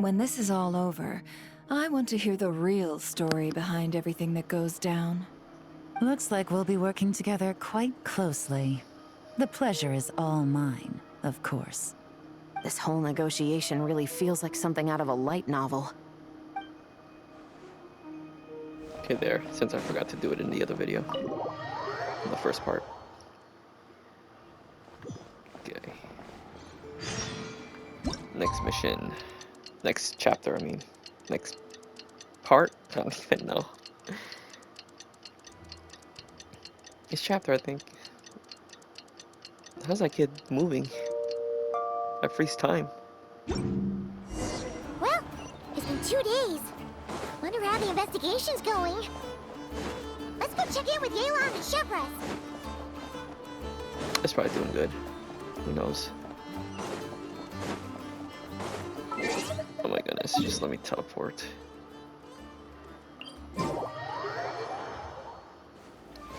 When this is all over, I want to hear the real story behind everything that goes down. Looks like we'll be working together quite closely. The pleasure is all mine, of course. This whole negotiation really feels like something out of a light novel. Okay, there, since I forgot to do it in the other video. In the first part. Okay. Next mission. Next chapter, I mean. Next part? I don't even know. It's chapter, I think. How's that kid moving? I freeze time. Well, it's been 2 days. Wonder how the investigation's going. Let's go check in with Yelan and Shepras. It's probably doing good. Who knows? Oh my goodness, just let me teleport.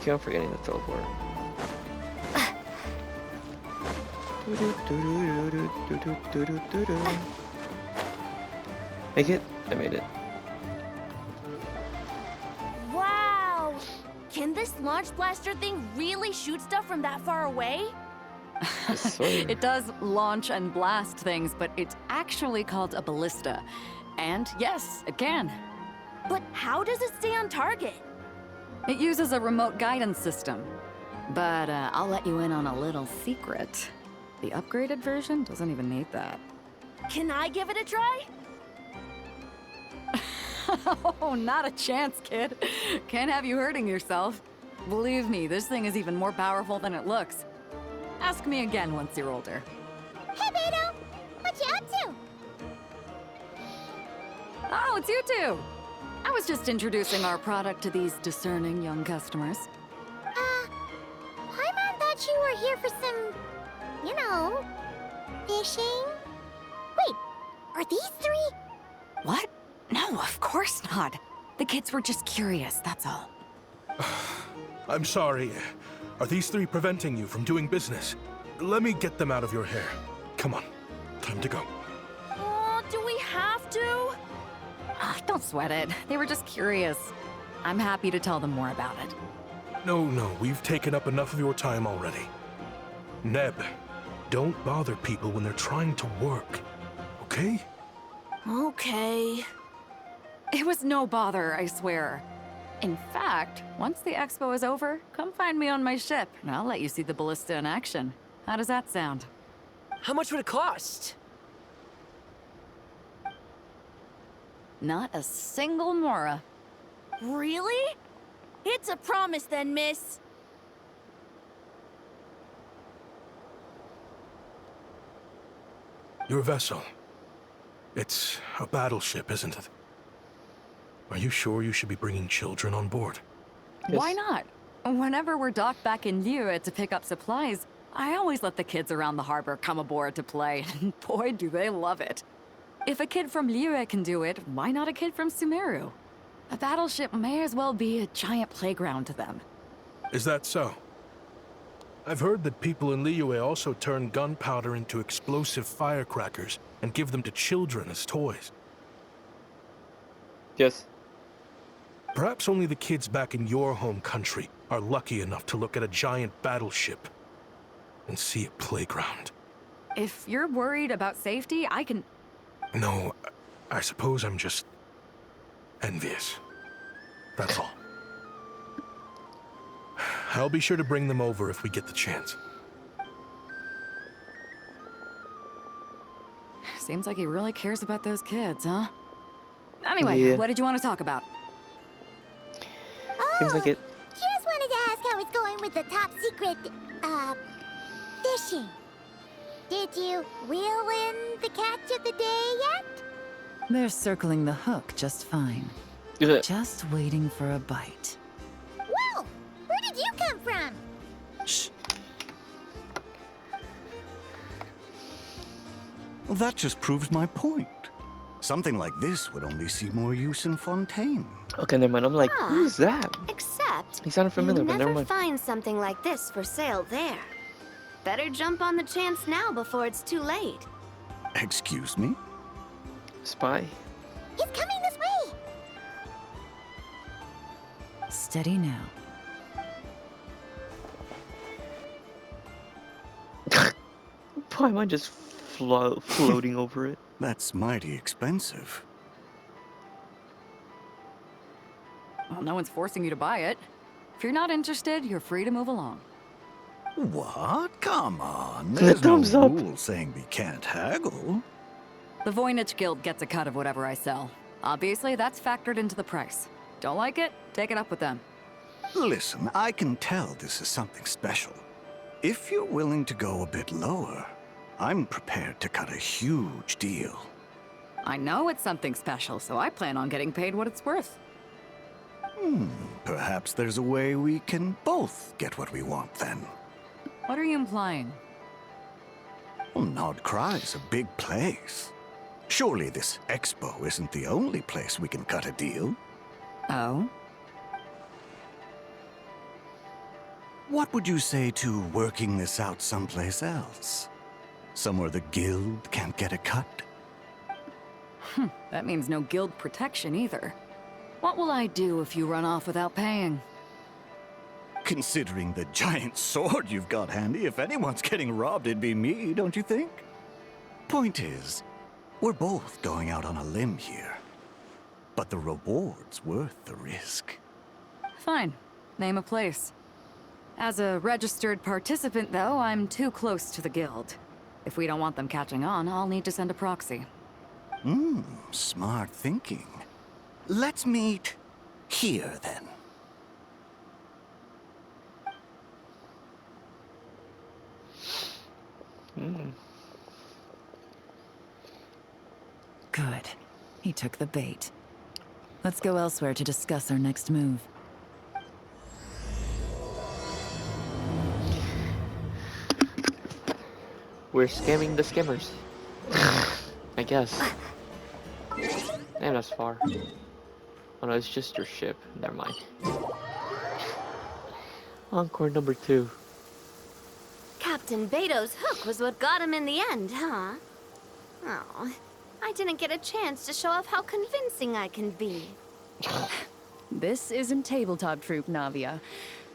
Keep on forgetting to teleport. Make it? I made it. Wow! Can this launch blaster thing really shoot stuff from that far away? Yes, sir. It does launch and blast things, but it's actually called a ballista. And yes, it can. But how does it stay on target? It uses a remote guidance system. But I'll let you in on a little secret. The upgraded version doesn't even need that. Can I give it a try? Oh, not a chance, kid. Can't have you hurting yourself. Believe me, this thing is even more powerful than it looks. Ask me again once you're older. Hey, Beto! What you up to? Oh, it's you two! I was just introducing our product to these discerning young customers. Paimon thought you were here for some, you know, fishing? Wait, are these 3? What? No, of course not. The kids were just curious, that's all. I'm sorry. Are these 3 preventing you from doing business? Let me get them out of your hair. Come on, time to go. Oh, do we have to? Ah, don't sweat it. They were just curious. I'm happy to tell them more about it. No, we've taken up enough of your time already. Neb, don't bother people when they're trying to work, okay? Okay. It was no bother, I swear. In fact, once the expo is over, come find me on my ship, and I'll let you see the ballista in action. How does that sound? How much would it cost? Not a single mora. Really? It's a promise then, miss. Your vessel. It's a battleship, isn't it? Are you sure you should be bringing children on board? Yes. Why not? Whenever we're docked back in Liyue to pick up supplies, I always let the kids around the harbor come aboard to play. Boy, do they love it. If a kid from Liyue can do it, why not a kid from Sumeru? A battleship may as well be a giant playground to them. Is that so? I've heard that people in Liyue also turn gunpowder into explosive firecrackers and give them to children as toys. Yes. Perhaps only the kids back in your home country are lucky enough to look at a giant battleship and see a playground. If you're worried about safety, I can... No, I suppose I'm just envious. That's all. I'll be sure to bring them over if we get the chance. Seems like he really cares about those kids, huh? Anyway, Yeah. what did you want to talk about? Seems like it. Just wanted to ask how it's going with the top secret, fishing. Did you reel in the catch of the day yet? They're circling the hook just fine. Ugh. Just waiting for a bite. Whoa! Where did you come from? Shh. Well, that just proves my point. Something like this would only see more use in Fontaine. Okay, never mind. I'm like, who's that? Except, He sounded familiar, you but never never mind. find something like this for sale there. Better jump on the chance now before it's too late. Excuse me? Spy? He's coming this way! Steady now. Why am I just floating over it? That's mighty expensive. Well, no one's forcing you to buy it. If you're not interested, you're free to move along. What? Come on. There's Thumbs no up. rule saying we can't haggle. The Voynich Guild gets a cut of whatever I sell. Obviously, that's factored into the price. Don't like it? Take it up with them. Listen, I can tell this is something special. If you're willing to go a bit lower, I'm prepared to cut a huge deal. I know it's something special, so I plan on getting paid what it's worth. Perhaps there's a way we can both get what we want then. What are you implying? Well, Nod Cry's a big place. Surely this expo isn't the only place we can cut a deal. Oh? What would you say to working this out someplace else? Somewhere the guild can't get a cut? That means no guild protection either. What will I do if you run off without paying? Considering the giant sword you've got handy, if anyone's getting robbed, it'd be me, don't you think? Point is, we're both going out on a limb here. But the reward's worth the risk. Fine. Name a place. As a registered participant, though, I'm too close to the guild. If we don't want them catching on, I'll need to send a proxy. Smart thinking. Let's meet here, then. Good. He took the bait. Let's go elsewhere to discuss our next move. We're scamming the skimmers. I guess. And that's far. Oh no, it's just your ship. Never mind. Encore number 2. Captain Beto's hook was what got him in the end, huh? Oh, I didn't get a chance to show off how convincing I can be. This isn't tabletop troop, Navia.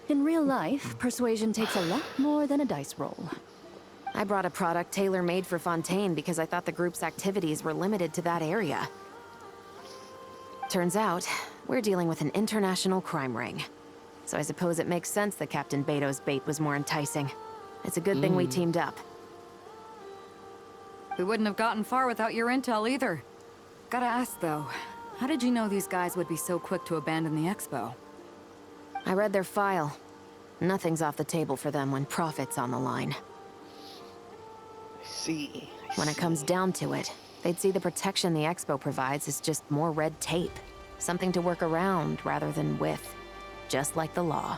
In real life, persuasion takes a lot more than a dice roll. I brought a product tailor-made for Fontaine because I thought the group's activities were limited to that area. Turns out, we're dealing with an international crime ring. So I suppose it makes sense that Captain Beto's bait was more enticing. It's a good thing we teamed up. We wouldn't have gotten far without your intel either. Gotta ask, though, how did you know these guys would be so quick to abandon the expo? I read their file. Nothing's off the table for them when profit's on the line. I see. When it comes down to it, they'd see the protection the expo provides as just more red tape. Something to work around rather than with. Just like the law.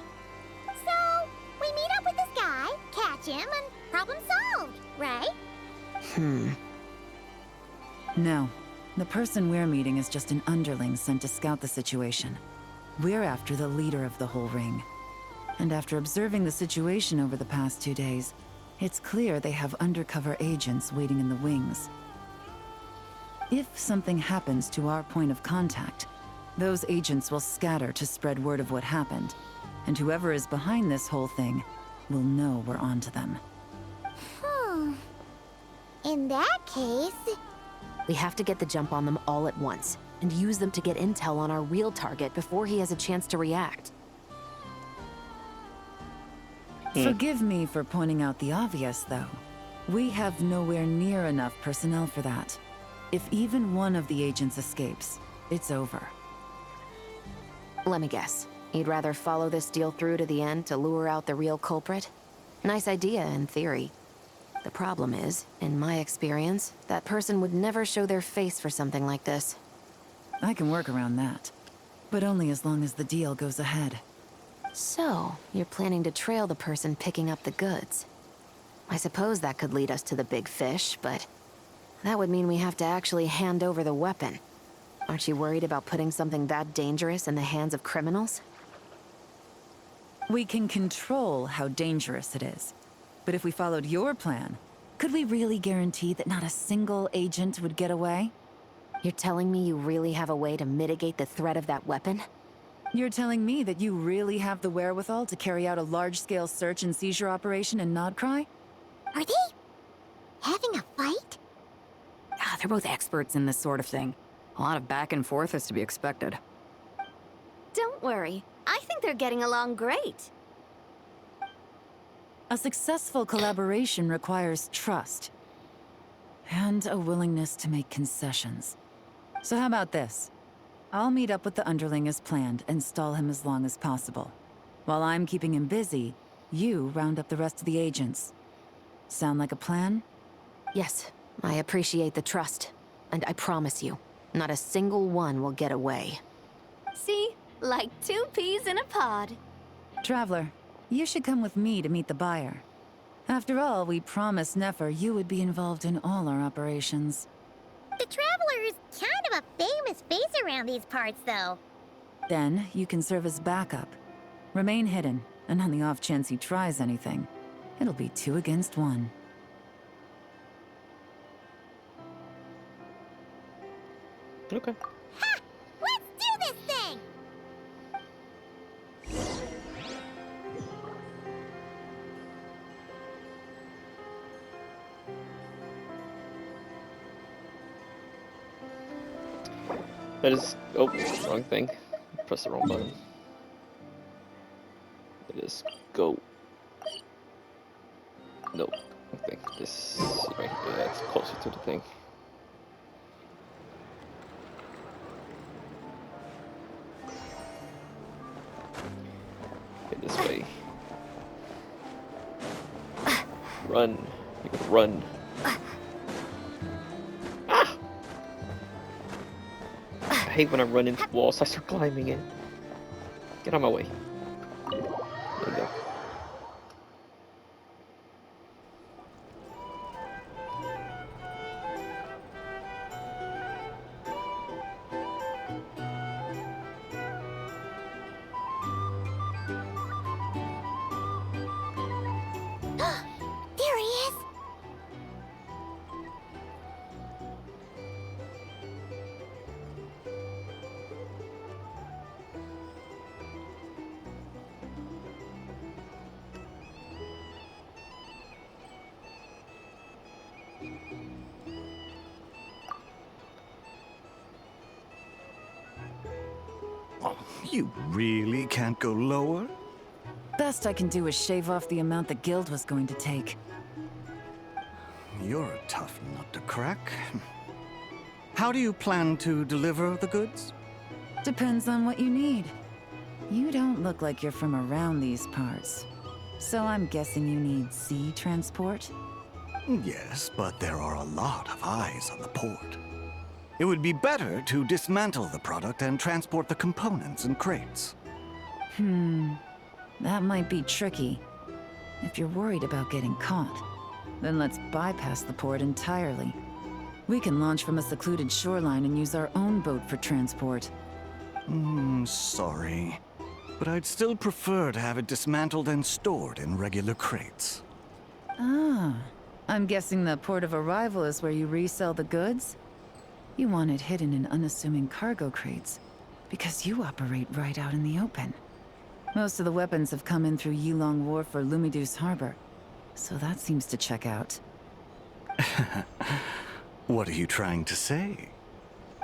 So, we meet up with this guy, catch him, and problem solved, right? No. The person we're meeting is just an underling sent to scout the situation. We're after the leader of the whole ring. And after observing the situation over the past 2 days, it's clear they have undercover agents waiting in the wings. If something happens to our point of contact, those agents will scatter to spread word of what happened, and whoever is behind this whole thing will know we're onto them. In that case... We have to get the jump on them all at once, and use them to get intel on our real target before he has a chance to react. Forgive me for pointing out the obvious, though. We have nowhere near enough personnel for that. If even one of the agents escapes, it's over. Let me guess. You'd rather follow this deal through to the end to lure out the real culprit? Nice idea, in theory. The problem is, in my experience, that person would never show their face for something like this. I can work around that. But only as long as the deal goes ahead. So, you're planning to trail the person picking up the goods. I suppose that could lead us to the big fish, but that would mean we have to actually hand over the weapon. Aren't you worried about putting something that dangerous in the hands of criminals? We can control how dangerous it is. But if we followed your plan, could we really guarantee that not a single agent would get away? You're telling me you really have a way to mitigate the threat of that weapon? You're telling me that you really have the wherewithal to carry out a large-scale search and seizure operation in Nodcry? Are they having a fight? Ah, they're both experts in this sort of thing. A lot of back and forth is to be expected. Don't worry. I think they're getting along great. A successful collaboration requires trust. And a willingness to make concessions. So how about this? I'll meet up with the underling as planned and stall him as long as possible. While I'm keeping him busy, you round up the rest of the agents. Sound like a plan? Yes, I appreciate the trust. And I promise you, not a single one will get away. See? Like 2 peas in a pod. Traveler, you should come with me to meet the buyer. After all, we promised Nefer you would be involved in all our operations. The Traveler is kind of a famous face around these parts, though. Then, you can serve as backup. Remain hidden, and on the off chance he tries anything, it'll be 2 against 1. Okay. Ha! Let's do this thing! That is... Oh, wrong thing. Press the wrong button. It is go. No, I think this... Right, yeah, it's closer to the thing. Okay, this way. Run. You gotta run. Ah! I hate when I run into walls, I start climbing in. Get on my way. There you go. There he is! Oh, you really can't go lower? Best I can do is shave off the amount the guild was going to take. You're a tough nut to crack. How do you plan to deliver the goods? Depends on what you need. You don't look like you're from around these parts. So I'm guessing you need sea transport? Yes, but there are a lot of eyes on the port. It would be better to dismantle the product and transport the components in crates. That might be tricky. If you're worried about getting caught, then let's bypass the port entirely. We can launch from a secluded shoreline and use our own boat for transport. Sorry. But I'd still prefer to have it dismantled and stored in regular crates. Ah, I'm guessing the port of arrival is where you resell the goods? You want it hidden in unassuming cargo crates, because you operate right out in the open. Most of the weapons have come in through Yilong Wharf or Lumidus Harbor, so that seems to check out. What are you trying to say?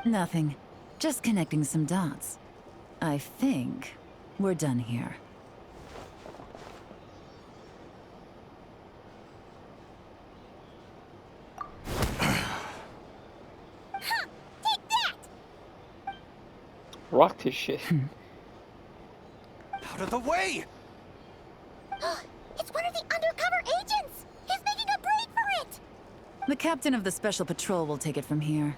Nothing. Just connecting some dots. I think we're done here. Take that! Rocked his shit. Out of the way! It's one of the undercover agents! He's making a break for it! The captain of the Special Patrol will take it from here.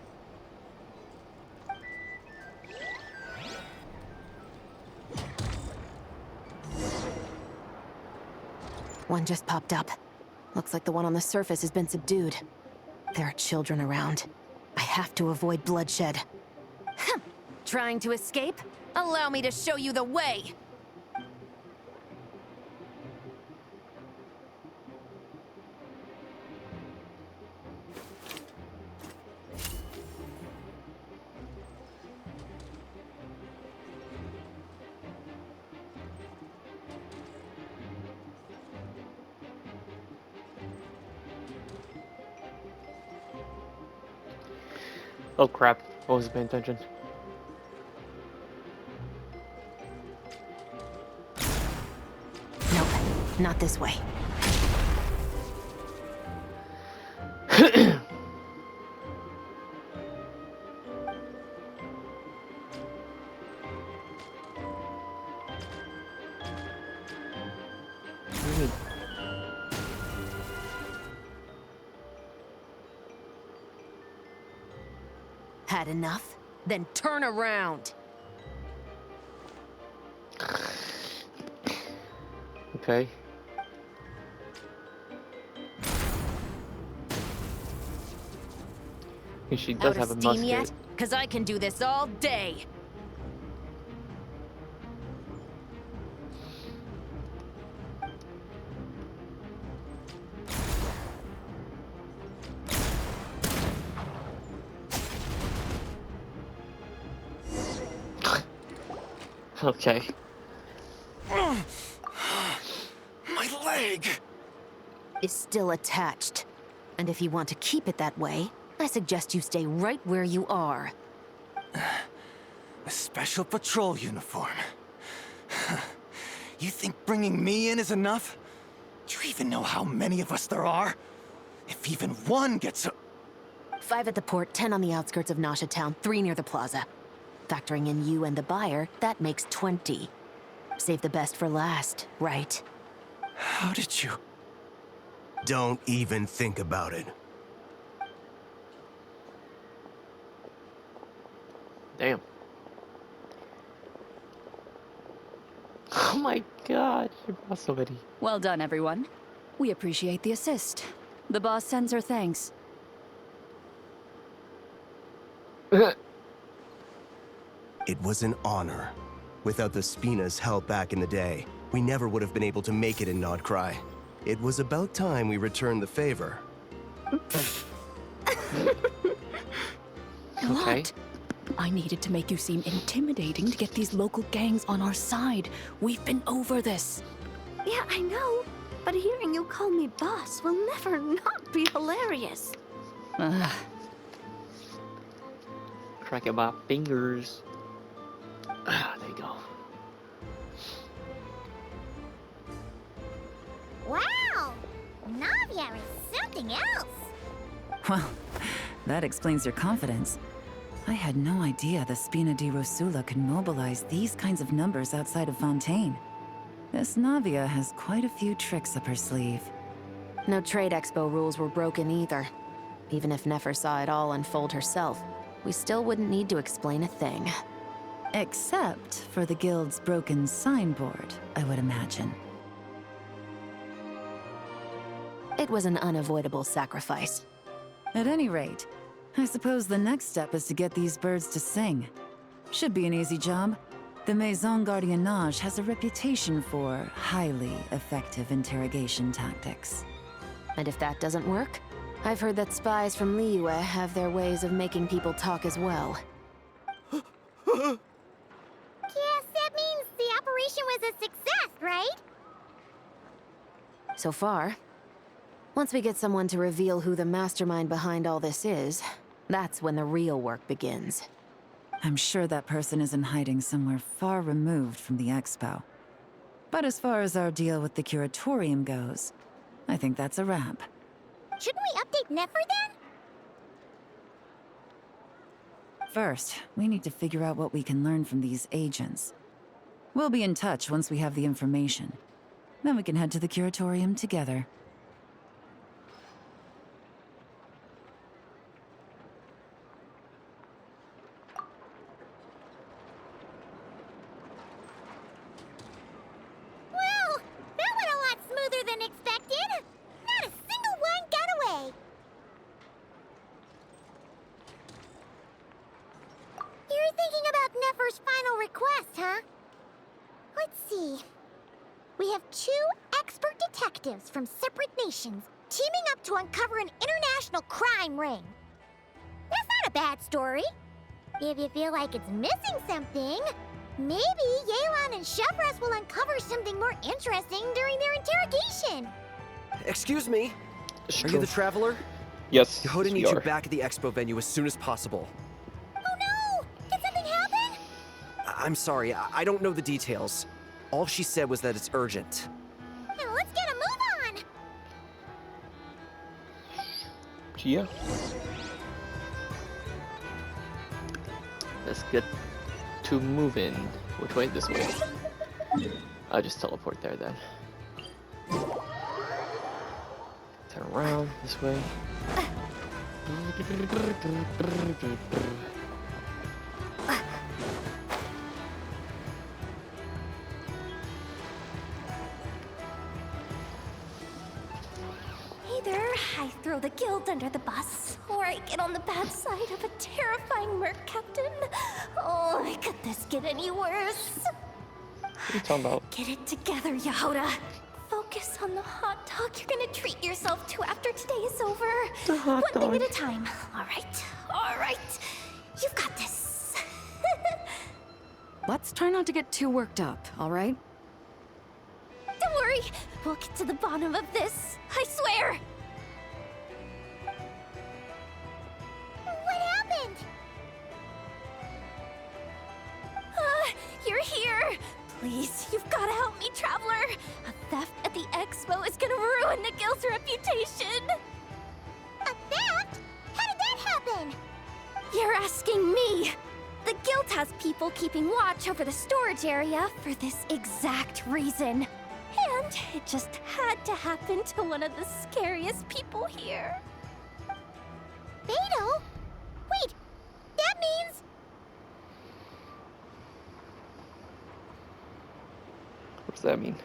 One just popped up. Looks like the one on the surface has been subdued. There are children around. I have to avoid bloodshed. Trying to escape? Allow me to show you the way! Oh crap, I wasn't paying attention. Nope, not this way. Had enough? Then turn around. Okay. And she does Out have of a steam musket. yet? 'Cause I can do this all day. Okay. My leg! Is still attached. And if you want to keep it that way, I suggest you stay right where you are. A special patrol uniform. You think bringing me in is enough? Do you even know how many of us there are? If even one gets a... 5 at the port, 10 on the outskirts of Nasha Town, 3 near the plaza. Factoring in you and the buyer, that makes 20. Save the best for last, right? How did you... Don't even think about it. Damn. Oh my god, you brought somebody. Well done, everyone. We appreciate the assist. The boss sends her thanks. It was an honor. Without the Spina's help back in the day, we never would have been able to make it in Nodcry. It was about time we returned the favor. Okay. What? I needed to make you seem intimidating to get these local gangs on our side. We've been over this. Yeah, I know. But hearing you call me boss will never not be hilarious. Cracking my fingers. Ah, there you go. Wow! Navia is something else! Well, that explains your confidence. I had no idea the Spina di Rosula could mobilize these kinds of numbers outside of Fontaine. This Navia has quite a few tricks up her sleeve. No trade expo rules were broken either. Even if Nefer saw it all unfold herself, we still wouldn't need to explain a thing. Except for the guild's broken signboard, I would imagine. It was an unavoidable sacrifice. At any rate, I suppose the next step is to get these birds to sing. Should be an easy job. The Maison Gardiennage has a reputation for highly effective interrogation tactics. And if that doesn't work, I've heard that spies from Liyue have their ways of making people talk as well. Yes, that means the operation was a success, right? So far. Once we get someone to reveal who the mastermind behind all this is, that's when the real work begins. I'm sure that person is in hiding somewhere far removed from the expo. But as far as our deal with the curatorium goes, I think that's a wrap. Shouldn't we update Nefer then? First, we need to figure out what we can learn from these agents. We'll be in touch once we have the information. Then we can head to the curatorium together. Well, that went a lot smoother than expected. Not a single one got away. You're thinking about Nefer's final request, huh? Let's see. We have 2 expert detectives from separate nations teaming up to uncover an international crime ring. That's not a bad story. If you feel like it's missing something, maybe Yelan and Shevras will uncover something more interesting during their interrogation. Excuse me. It's Are true. you the traveler? Yes. Yehuda we needs you are. back at the expo venue as soon as possible. I'm sorry, I don't know the details. All she said was that it's urgent. Now let's get a move on! Yeah. Let's get to moving. Which way? This way. I'll just teleport there then. Turn around this way. Either I throw the guild under the bus, or I get on the bad side of a terrifying merc captain. Oh, could this get any worse? What are you talking about? Get it together, Yehoda. Focus on the hot dog you're gonna treat yourself to after today is over. The hot One dog. thing at a time. All right. You've got this. Let's try not to get too worked up, all right? Don't worry, we'll get to the bottom of this. I swear. What happened? You're here. Please, you've got to help me, Traveler. A theft at the expo is gonna ruin the guild's reputation. A theft? How did that happen? You're asking me. The guild has people keeping watch over the storage area for this exact reason. And it just had to happen to one of the scariest people here. Beto? Wait, that means... What does that mean?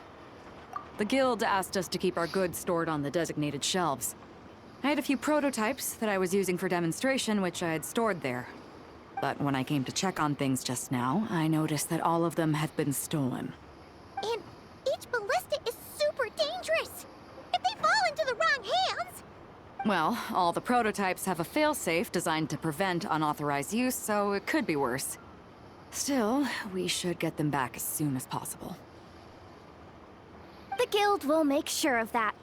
The guild asked us to keep our goods stored on the designated shelves. I had a few prototypes that I was using for demonstration, which I had stored there. But when I came to check on things just now, I noticed that all of them had been stolen. And each ballista is super dangerous. If they fall into the wrong hands... Well, all the prototypes have a failsafe designed to prevent unauthorized use, so it could be worse. Still, we should get them back as soon as possible. The guild will make sure of that.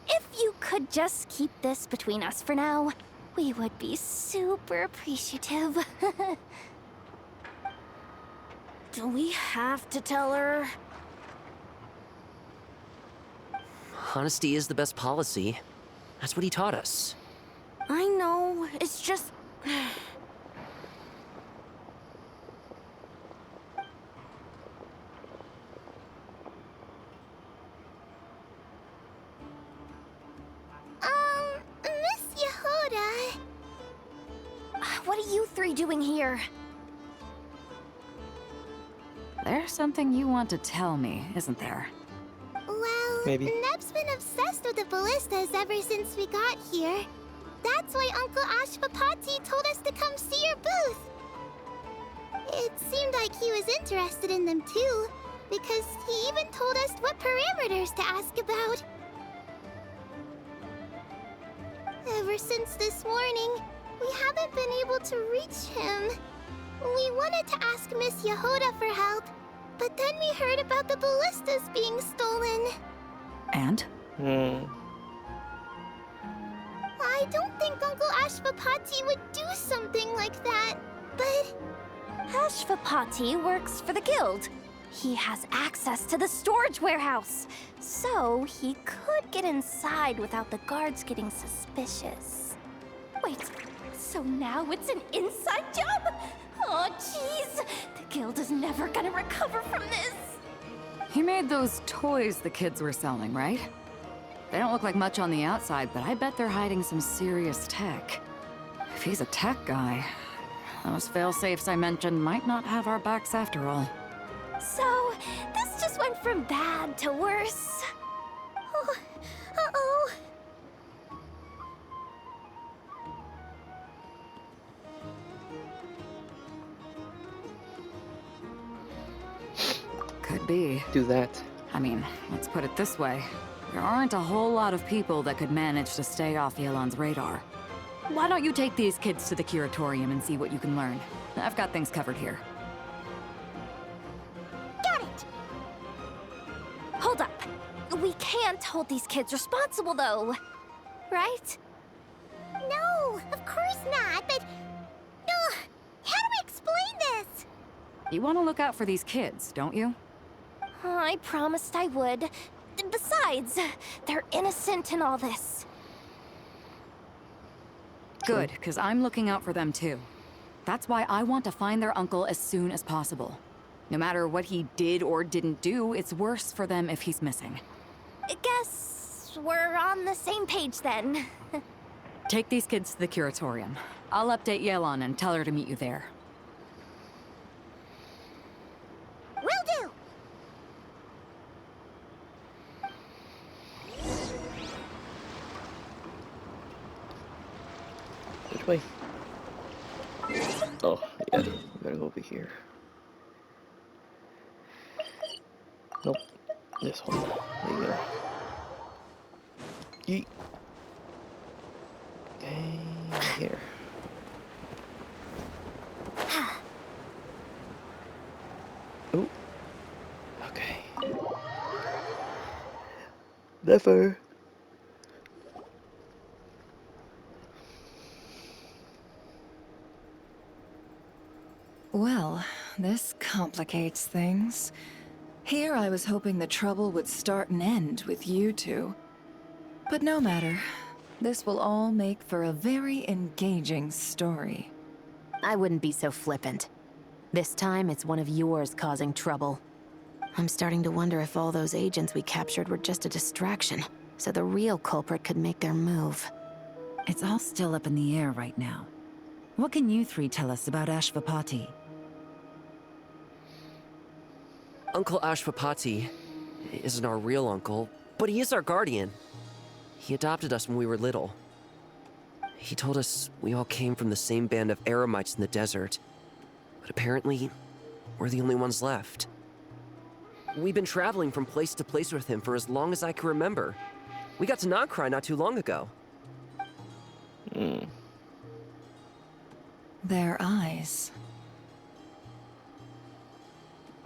If you could just keep this between us for now, we would be super appreciative. Do we have to tell her? Honesty is the best policy. That's what he taught us. I know, it's just... Miss Yehoda... What are you three doing here? There's something you want to tell me, isn't there? Well, Maybe. Neb's been obsessed with the ballistas ever since we got here. That's why Uncle Ashvapati told us to come see your booth. It seemed like he was interested in them too, because he even told us what parameters to ask about. Ever since this morning, we haven't been able to reach him. We wanted to ask Miss Yehoda for help, but then we heard about the ballistas being stolen. And? I don't think Uncle Ashvapati would do something like that, but... Ashvapati works for the guild. He has access to the storage warehouse, so he could get inside without the guards getting suspicious. Wait, so now it's an inside job? Oh, jeez! The guild is never gonna recover from this! He made those toys the kids were selling, right? They don't look like much on the outside, but I bet they're hiding some serious tech. If he's a tech guy, those fail-safes I mentioned might not have our backs after all. So, this just went from bad to worse. Oh, uh-oh. Could be. Do that. I mean, let's put it this way. There aren't a whole lot of people that could manage to stay off Yelan's radar. Why don't you take these kids to the curatorium and see what you can learn? I've got things covered here. Got it! Hold up. We can't hold these kids responsible, though. Right? No, of course not, but... how do we explain this? You want to look out for these kids, don't you? I promised I would. Besides, they're innocent in all this. Good, because I'm looking out for them too. That's why I want to find their uncle as soon as possible. No matter what he did or didn't do, it's worse for them if he's missing. Guess we're on the same page then. Take these kids to the curatorium. I'll update Yelan and tell her to meet you there. Will do! Which way? Oh, yeah. We gotta go over here. Nope. This one. There you go. Yeet. Okay, here. Ooh. Okay. Never. Well, this complicates things. Here I was hoping the trouble would start and end with you two. But no matter. This will all make for a very engaging story. I wouldn't be so flippant. This time, it's one of yours causing trouble. I'm starting to wonder if all those agents we captured were just a distraction, so the real culprit could make their move. It's all still up in the air right now. What can you three tell us about Ashvapati? Uncle Ashvapati isn't our real uncle, but he is our guardian. He adopted us when we were little. He told us we all came from the same band of eremites in the desert, but apparently, we're the only ones left. We've been traveling from place to place with him for as long as I can remember. We got to Nagcry not too long ago. Their eyes.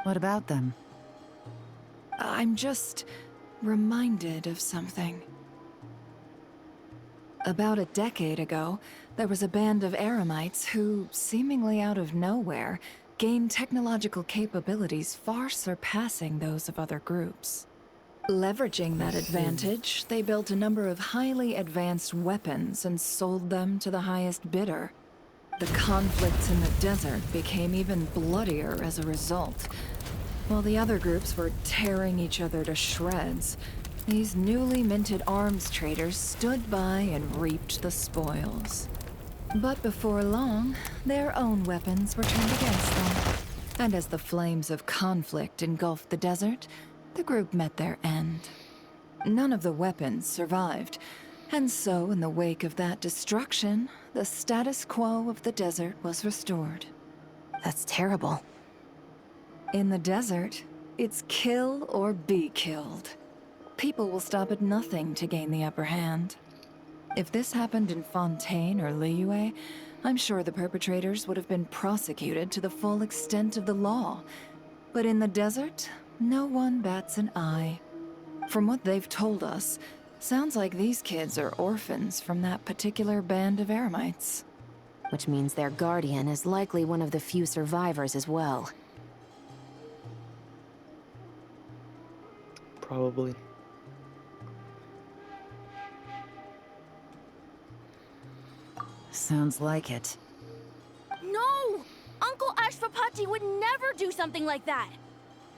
What about them? I'm just reminded of something. About a decade ago, there was a band of eremites who, seemingly out of nowhere, gained technological capabilities far surpassing those of other groups. Leveraging that advantage, they built a number of highly advanced weapons and sold them to the highest bidder. The conflicts in the desert became even bloodier as a result. While the other groups were tearing each other to shreds, these newly minted arms traders stood by and reaped the spoils. But before long, their own weapons were turned against them. And as the flames of conflict engulfed the desert, the group met their end. None of the weapons survived, and so in the wake of that destruction, the status quo of the desert was restored. That's terrible. In the desert, it's kill or be killed. People will stop at nothing to gain the upper hand. If this happened in Fontaine or Liyue, I'm sure the perpetrators would have been prosecuted to the full extent of the law. But in the desert, no one bats an eye. From what they've told us, sounds like these kids are orphans from that particular band of eremites. Which means their guardian is likely one of the few survivors as well. Probably. Sounds like it. No! Uncle Ashvapati would never do something like that!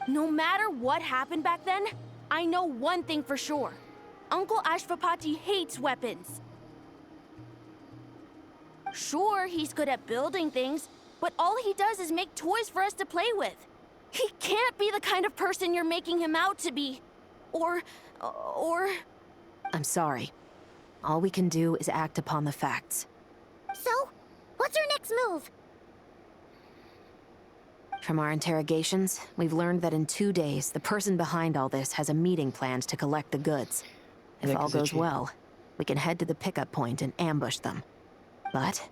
No matter what happened back then, I know one thing for sure. Uncle Ashvapati hates weapons. Sure, he's good at building things, but all he does is make toys for us to play with. He can't be the kind of person you're making him out to be. Or... I'm sorry. All we can do is act upon the facts. So, what's our next move? From our interrogations, we've learned that in 2 days, the person behind all this has a meeting planned to collect the goods. If all goes well, we can head to the pickup point and ambush them. But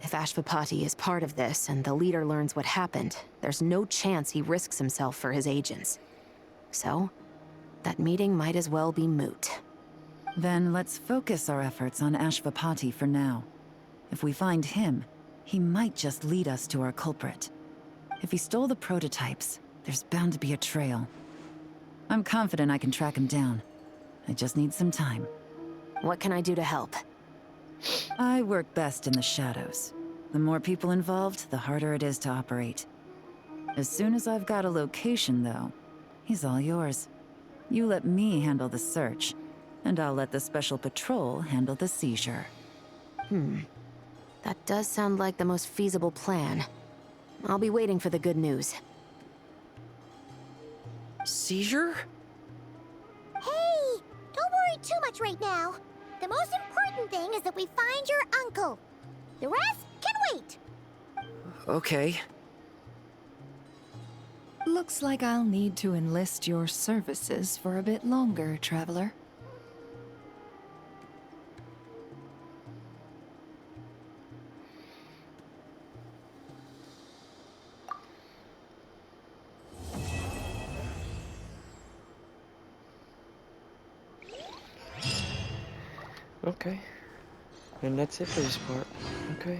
if Ashvapati is part of this and the leader learns what happened, there's no chance he risks himself for his agents. So, that meeting might as well be moot. Then let's focus our efforts on Ashvapati for now. If we find him, he might just lead us to our culprit. If he stole the prototypes, there's bound to be a trail. I'm confident I can track him down. I just need some time. What can I do to help? I work best in the shadows. The more people involved, the harder it is to operate. As soon as I've got a location, though, he's all yours. You let me handle the search, and I'll let the Special Patrol handle the seizure. That does sound like the most feasible plan. I'll be waiting for the good news. Seizure? Hey, don't worry too much right now. The most important thing is that we find your uncle. The rest can wait. Okay. Looks like I'll need to enlist your services for a bit longer, Traveler. Okay. And that's it for this part. Okay.